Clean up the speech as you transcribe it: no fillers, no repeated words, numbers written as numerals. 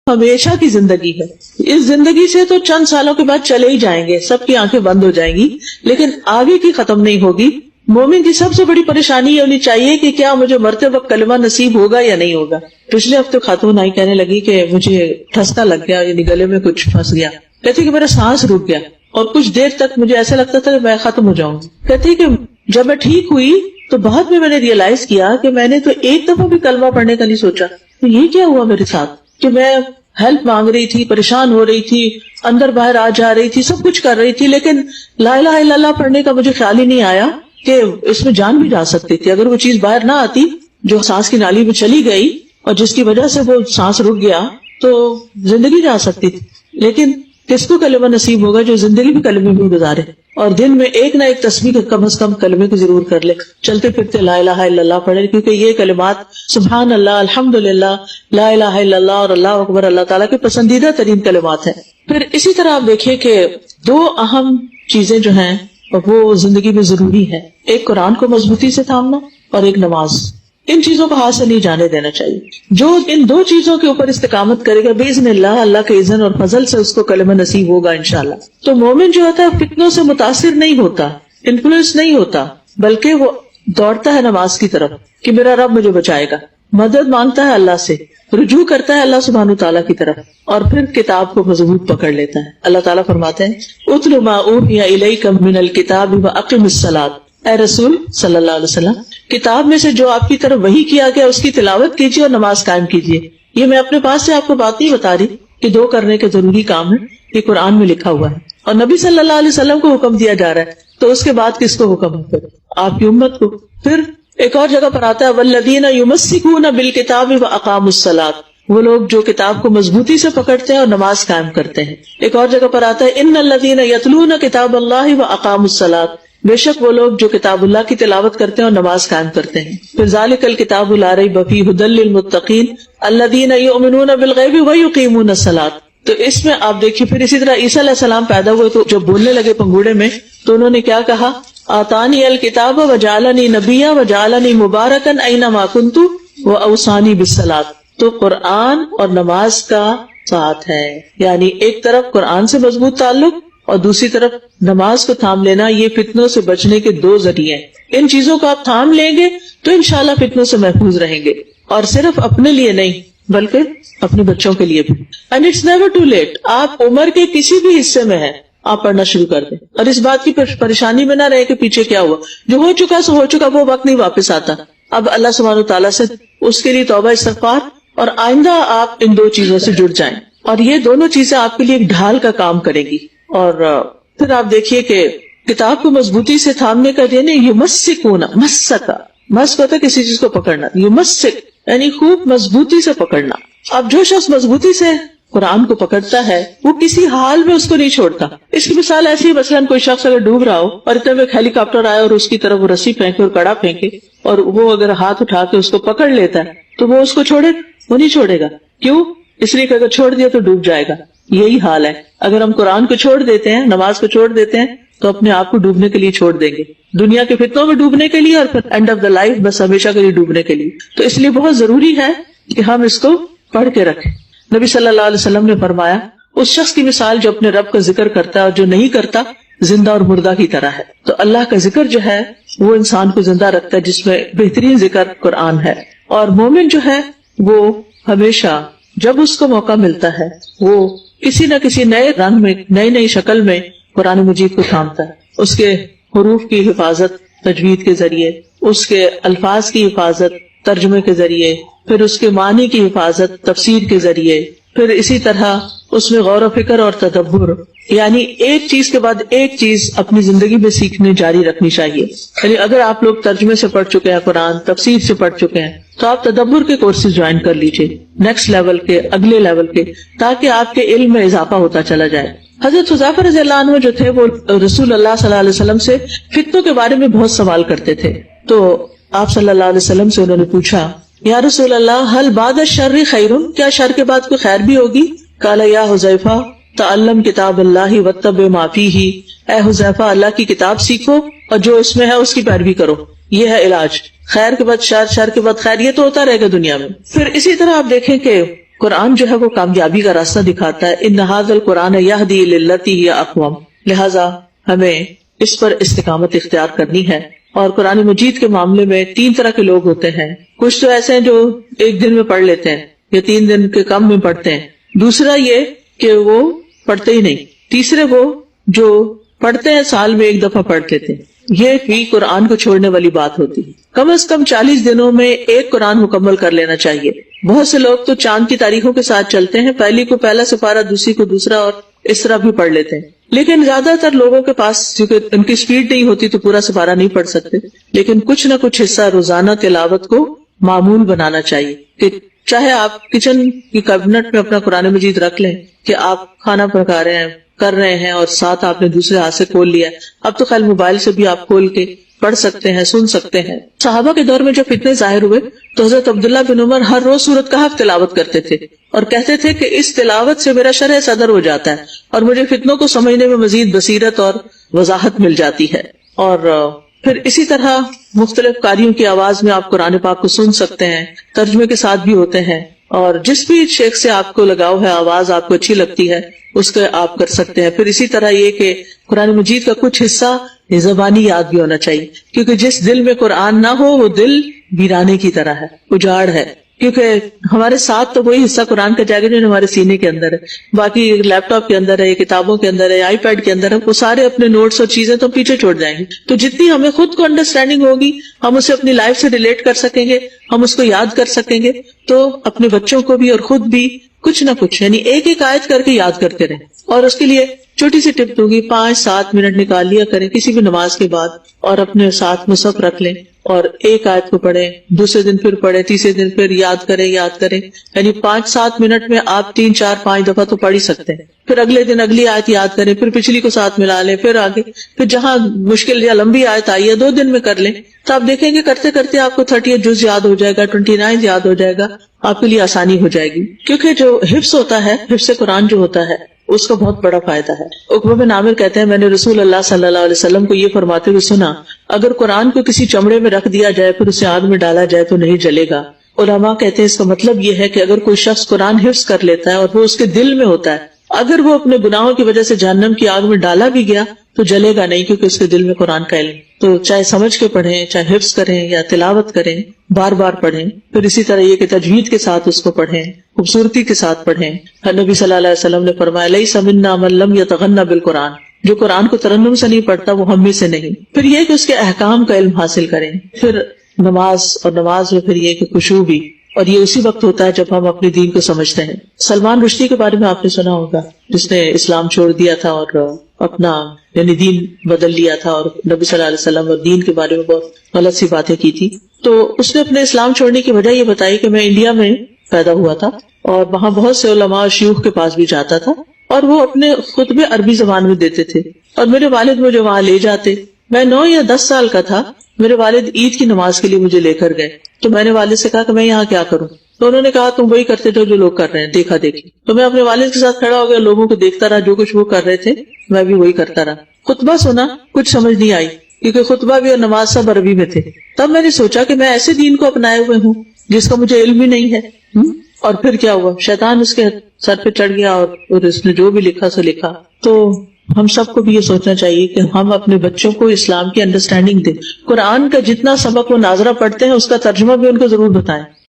ہمیشہ کی زندگی ہے. اس زندگی سے تو چند سالوں کے بعد چلے ہی جائیں گے, سب کی آنکھیں بند ہو جائیں گی, لیکن آگے کی ختم نہیں ہوگی. مومن کی سب سے بڑی پریشانی یہ ہونی چاہیے کہ کیا مجھے مرتے وقت کلمہ نصیب ہوگا یا نہیں ہوگا. پچھلے ہفتے خاتون آئی, کہنے لگی کہ مجھے ٹھسکا لگ گیا, یعنی گلے میں کچھ پھنس گیا. کہتی کہ میرا سانس رک گیا اور کچھ دیر تک مجھے ایسا لگتا تھا کہ میں ختم ہو جاؤں گی. کہتی کہ جب میں ٹھیک ہوئی تو بعد میں نے ریئلائز کیا کہ میں نے تو ایک دفعہ بھی کلمہ پڑھنے کا نہیں سوچا. تو یہ کیا ہوا میرے ساتھ کہ میں ہیلپ مانگ رہی تھی, پریشان ہو رہی تھی, اندر باہر آ جا رہی تھی, سب کچھ کر رہی تھی, لیکن لا الہ الا اللہ پڑھنے کا مجھے خیال ہی نہیں آیا کہ اس میں جان بھی جا سکتی تھی. اگر وہ چیز باہر نہ آتی جو سانس کی نالی میں چلی گئی اور جس کی وجہ سے وہ سانس رک گیا تو زندگی جا سکتی تھی. لیکن کس کو کلمہ نصیب ہوگا جو زندگی بھی کلمے میں گزارے اور دن میں ایک نہ ایک تسبیح کم از کم کلمے کو ضرور کر لے, چلتے پھرتے لا الہ الا اللہ پڑھے, کیونکہ یہ کلمات سبحان اللہ, الحمدللہ, لا الہ الا اللہ اور اللہ اکبر اللہ تعالیٰ کے پسندیدہ ترین کلمات ہیں. پھر اسی طرح آپ دیکھیے کہ دو اہم چیزیں جو ہیں وہ زندگی میں ضروری ہے, ایک قرآن کو مضبوطی سے تھامنا اور ایک نماز. ان چیزوں کو ہاتھ سے نہیں جانے دینا چاہیے. جو ان دو چیزوں کے اوپر استقامت کرے گا باذن اللہ, اللہ کے اذن اور فضل سے اس کو کلمہ نصیب ہوگا انشاءاللہ. تو مومن جو ہوتا ہے فتنوں سے متاثر نہیں ہوتا, انفلوئنس نہیں ہوتا, بلکہ وہ دوڑتا ہے نماز کی طرف کہ میرا رب مجھے بچائے گا, مدد مانگتا ہے اللہ سے, رجوع کرتا ہے اللہ سبحانہ تعالیٰ کی طرف, اور پھر کتاب کو مضبوط پکڑ لیتا ہے. اللہ تعالیٰ فرماتے ہیں اتل ما اوحی الیک من الکتاب واقم الصلاۃ, اے رسول صلی اللہ علیہ وسلم کتاب میں سے جو آپ کی طرف وحی کیا گیا اس کی تلاوت کیجیے اور نماز قائم کیجیے. یہ میں اپنے پاس سے آپ کو بات نہیں بتا رہی کہ دو کرنے کے ضروری کام ہے, یہ قرآن میں لکھا ہوا ہے اور نبی صلی اللہ علیہ وسلم کو حکم دیا جا رہا ہے, تو اس کے بعد کس کو حکم ہے؟ آپ کی امت کو. پھر ایک اور جگہ پر آتا ہے والذین یمسکون بالکتاب واقاموا الصلاۃ, وہ لوگ جو کتاب کو مضبوطی سے پکڑتے ہیں اور نماز قائم کرتے ہیں. ایک اور جگہ پر آتا ہے ان الذین یتلون کتاب اللہ واقاموا الصلاۃ, بے شک وہ لوگ جو کتاب اللہ کی تلاوت کرتے ہیں اور نماز قائم کرتے ہیں. پھر ذالک الکتاب لا ریب فیہ ھدی للمتقین الذین یؤمنون بالغیب ویقیمون الصلاۃ. تو اس میں آپ دیکھیے پھر اسی طرح عیسیٰ علیہ السلام پیدا ہوئے تو جب بولنے لگے پنگوڑے میں تو انہوں نے کیا کہا, آتانی الکتاب وجعلنی نبیا وجعلنی مبارکا اینما کنت واوصانی بالصلاۃ. تو قرآن اور نماز کا ساتھ ہے, یعنی ایک طرف قرآن سے مضبوط تعلق اور دوسری طرف نماز کو تھام لینا. یہ فتنوں سے بچنے کے دو ذریعے ہیں. ان چیزوں کو آپ تھام لیں گے تو انشاءاللہ فتنوں سے محفوظ رہیں گے, اور صرف اپنے لیے نہیں بلکہ اپنے بچوں کے لیے بھی. And it's never too late, آپ عمر کے کسی بھی حصے میں ہیں آپ پڑھنا شروع کر دیں, اور اس بات کی پریشانی میں نہ رہے کہ پیچھے کیا ہوا, جو ہو چکا سو ہو چکا, وہ وقت نہیں واپس آتا. اب اللہ سبحانہ تعالیٰ سے اس کے لیے توبہ استغفار, اور آئندہ آپ ان دو چیزوں سے جڑ جائیں, اور یہ دونوں چیزیں آپ کے لیے ایک ڈھال کا کام کرے گی. اور پھر آپ دیکھیے کہ کتاب کو مضبوطی سے تھامنے کا یعنی یمسکون, مسکا, مسک ہوتا ہے کسی چیز کو پکڑنا, یمسک یعنی خوب مضبوطی سے پکڑنا. اب جو شخص مضبوطی سے قرآن کو پکڑتا ہے وہ کسی حال میں اس کو نہیں چھوڑتا. اس کی مثال ایسی ہے, مثلاً کوئی شخص اگر ڈوب رہا ہو اور اتنے میں ایک ہیلی کاپٹر آئے اور اس کی طرف وہ رسی پھینکے اور کڑا پھینکے, اور وہ اگر ہاتھ اٹھا کے اس کو پکڑ لیتا ہے تو وہ اس کو چھوڑے, وہ نہیں چھوڑے گا. کیوں؟ اس لیے کہ اگر چھوڑ دیا تو ڈوب جائے گا. یہی حال ہے, اگر ہم قرآن کو چھوڑ دیتے ہیں, نماز کو چھوڑ دیتے ہیں, تو اپنے آپ کو ڈوبنے کے لیے چھوڑ دیں گے, دنیا کے فتنوں میں ڈوبنے کے لیے, اور پھر اینڈ آف دا لائف بس ہمیشہ کے لیے ڈوبنے کے لیے. تو اس لیے بہت ضروری ہے کہ ہم اس کو پڑھ کے رکھیں. نبی صلی اللہ علیہ وسلم نے فرمایا اس شخص کی مثال جو اپنے رب کا ذکر کرتا ہے اور جو نہیں کرتا زندہ اور مردہ کی طرح ہے. تو اللہ کا ذکر جو ہے وہ انسان کو زندہ رکھتا ہے, جس میں بہترین ذکر قرآن ہے. اور مومن جو ہے وہ ہمیشہ جب اس کو موقع ملتا ہے وہ کسی نہ کسی نئے رنگ میں, نئی نئی شکل میں قرآن مجید کو تھامتا ہے. اس کے حروف کی حفاظت تجوید کے ذریعے, اس کے الفاظ کی حفاظت ترجمے کے ذریعے, پھر اس کے معنی کی حفاظت تفسیر کے ذریعے, پھر اسی طرح اس میں غور و فکر اور تدبر, یعنی ایک چیز کے بعد ایک چیز اپنی زندگی میں سیکھنے جاری رکھنی چاہیے. یعنی اگر آپ لوگ ترجمے سے پڑھ چکے ہیں, قرآن تفسیر سے پڑھ چکے ہیں, تو آپ تدبر کے کورسز جوائن کر لیجئے, نیکسٹ لیول کے, اگلے لیول کے, تاکہ آپ کے علم میں اضافہ ہوتا چلا جائے. حضرت حذیفہ رضی اللہ عنہ جو تھے وہ رسول اللہ صلی اللہ علیہ وسلم سے فتنوں کے بارے میں بہت سوال کرتے تھے. تو آپ صلی اللہ علیہ وسلم سے انہوں نے پوچھا, یا رسول اللہ هل بعد الشر خیر, کیا شر کے بعد کوئی خیر بھی ہوگی؟ قال یا حذیفہ تعلم کتاب اللہ واتبع ما فیہ, اے حذیفہ اللہ کی کتاب سیکھو اور جو اس میں ہے اس کی پیروی کرو, یہ ہے علاج. خیر کے بعد شر, شر کے بعد خیر, یہ تو ہوتا رہے گا دنیا میں. پھر اسی طرح آپ دیکھیں کہ قرآن جو ہے وہ کامیابی کا راستہ دکھاتا ہے. ان ھذا القرآن یہدی للتی ہی اقوم، لہذا ہمیں اس پر استقامت اختیار کرنی ہے. اور قرآن مجید کے معاملے میں 3 طرح کے لوگ ہوتے ہیں. کچھ تو ایسے ہیں جو ایک دن میں پڑھ لیتے ہیں یا 3 دن کے کم میں پڑھتے ہیں. دوسرا یہ کہ وہ پڑھتے ہی نہیں. تیسرے وہ جو پڑھتے ہیں سال میں ایک دفعہ پڑھ لیتے ہیں. یہ بھی قرآن کو چھوڑنے والی بات ہوتی ہے. کم از کم 40 دنوں میں ایک قرآن مکمل کر لینا چاہیے. بہت سے لوگ تو چاند کی تاریخوں کے ساتھ چلتے ہیں، پہلی کو پہلا سپارہ، دوسری کو دوسرا، اور اس طرح بھی پڑھ لیتے ہیں. لیکن زیادہ تر لوگوں کے پاس کیونکہ ان کی سپیڈ نہیں ہوتی تو پورا سپارہ نہیں پڑھ سکتے. لیکن کچھ نہ کچھ حصہ روزانہ تلاوت کو معمول بنانا چاہیے. کہ چاہے آپ کچن کی کیبنٹ میں اپنا قرآن مجید رکھ لیں کہ آپ کھانا پکا رہے ہیں، کر رہے ہیں، اور ساتھ آپ نے دوسرے ہاتھ سے کھول لیا. اب تو خیر موبائل سے بھی آپ کھول کے پڑھ سکتے ہیں، سن سکتے ہیں. صحابہ کے دور میں جب فتنے ظاہر ہوئے تو حضرت عبداللہ بن عمر ہر روز سورۃ کہف تلاوت کرتے تھے اور کہتے تھے کہ اس تلاوت سے میرا شرح صدر ہو جاتا ہے اور مجھے فتنوں کو سمجھنے میں مزید بصیرت اور وضاحت مل جاتی ہے. اور پھر اسی طرح مختلف قاریوں کی آواز میں آپ قرآن پاک کو سن سکتے ہیں، ترجمے کے ساتھ بھی ہوتے ہیں. اور جس بھی شیخ سے آپ کو لگاؤ ہے، آواز آپ کو اچھی لگتی ہے، اس کا آپ کر سکتے ہیں. پھر اسی طرح یہ کہ قرآن مجید کا کچھ حصہ زبانی یاد بھی ہونا چاہیے، کیونکہ جس دل میں قرآن نہ ہو وہ دل ویرانے کی طرح ہے، اجاڑ ہے. کیونکہ ہمارے ساتھ تو وہی حصہ قرآن کا جائے گا جو ہمارے سینے کے اندر ہے، باقی لیپ ٹاپ کے اندر ہے، کتابوں کے اندر ہے، آئی پیڈ کے اندر ہے، وہ سارے اپنے نوٹس اور چیزیں تو پیچھے چھوڑ جائیں گے. تو جتنی ہمیں خود کو انڈرسٹینڈنگ ہوگی، ہم اسے اپنی لائف سے ریلیٹ کر سکیں گے، ہم اس کو یاد کر سکیں گے. تو اپنے بچوں کو بھی اور خود بھی کچھ نہ کچھ یعنی ایک ایک آیت کر کے یاد کرتے رہیں. اور اس کے لیے چھوٹی سی ٹپ دوں گی، 5-7 منٹ نکال لیا کریں کسی بھی نماز کے بعد اور اپنے ساتھ مصحف رکھ لیں اور ایک آیت کو پڑھیں، دوسرے دن پھر پڑھیں، تیسرے دن پھر یاد کریں. یعنی 5-7 منٹ میں آپ 3-4-5 دفعہ تو پڑھ ہی سکتے ہیں. پھر اگلے دن اگلی آیت یاد کریں، پھر پچھلی کو ساتھ ملا لیں، پھر آگے، پھر جہاں مشکل یا لمبی آیت آئی ہے 2 دن میں کر لیں. تو آپ دیکھیں گے کرتے کرتے آپ کو 38 جز یاد ہو جائے گا، 29 یاد ہو جائے گا، آپ کے لیے آسانی ہو جائے گی. کیونکہ جو حفظ ہوتا ہے، حفظ قرآن جو ہوتا ہے، اس کا بہت بڑا فائدہ ہے. عقبہ بن عامر کہتے ہیں میں نے رسول اللہ صلی اللہ علیہ وسلم کو یہ فرماتے ہوئے سنا، اگر قرآن کو کسی چمڑے میں رکھ دیا جائے پھر اسے آگ میں ڈالا جائے تو نہیں جلے گا. علماء کہتے ہیں اس کا مطلب یہ ہے کہ اگر کوئی شخص قرآن حفظ کر لیتا ہے اور وہ اس کے دل میں ہوتا ہے، اگر وہ اپنے گناہوں کی وجہ سے جہنم کی آگ میں ڈالا بھی گیا تو جلے گا نہیں، کیونکہ اس کے دل میں قرآن کا علم. تو چاہے سمجھ کے پڑھیں، چاہے حفظ کریں یا تلاوت کریں، بار بار پڑھیں. پھر اسی طرح یہ کہ تجوید کے ساتھ اس کو پڑھیں، خوبصورتی کے ساتھ پڑھیں. نبی صلی اللہ علیہ وسلم نے فرمایا لیس منا من لم یتغنى بالقرآن، جو قرآن کو ترنم سے نہیں پڑھتا وہ ہم میں سے نہیں. پھر یہ کہ اس کے احکام کا علم حاصل کریں. پھر نماز، اور نماز میں پھر یہ کہ خشوع بھی، اور یہ اسی وقت ہوتا ہے جب ہم اپنے دین کو سمجھتے ہیں. سلمان رشدی کے بارے میں آپ نے سنا ہوگا، جس نے اسلام چھوڑ دیا تھا اور اپنا یعنی دین بدل لیا تھا اور نبی صلی اللہ علیہ وسلم اور دین کے بارے میں بہت غلط سی باتیں کی تھی. تو اس نے اپنے اسلام چھوڑنے کی وجہ یہ بتائی کہ میں انڈیا میں پیدا ہوا تھا اور وہاں بہت سے علماء اور شیوخ کے پاس بھی جاتا تھا اور وہ اپنے خطبے عربی زبان میں دیتے تھے اور میرے والد مجھے وہاں لے جاتے. میں 9 یا 10 سال کا تھا، میرے والد عید کی نماز کے لیے مجھے لے کر گئے. تو میں نے والد سے کہا کہ میں یہاں کیا کروں؟ تو انہوں نے کہا تم وہی کرتے جو لوگ کر رہے ہیں، دیکھا دیکھی. تو میں اپنے والد کے ساتھ کھڑا ہو گیا، لوگوں کو دیکھتا رہا، جو کچھ وہ کر رہے تھے میں بھی وہی کرتا رہا. خطبہ سنا، کچھ سمجھ نہیں آئی کیونکہ خطبہ بھی اور نماز سب عربی میں تھے. تب میں نے سوچا کہ میں ایسے دین کو اپنائے ہوئے ہوں جس کا مجھے علم ہی نہیں ہے. اور پھر کیا ہوا، شیطان اس کے سر پہ چڑھ گیا اور اس نے جو بھی لکھا سو لکھا. تو ہم سب کو بھی یہ سوچنا چاہیے کہ ہم اپنے بچوں کو اسلام کی انڈرسٹینڈنگ دیں. قرآن کا جتنا سبق وہ ناظرہ پڑھتے ہیں اس کا ترجمہ بھی ان کو ضرور بتائیں.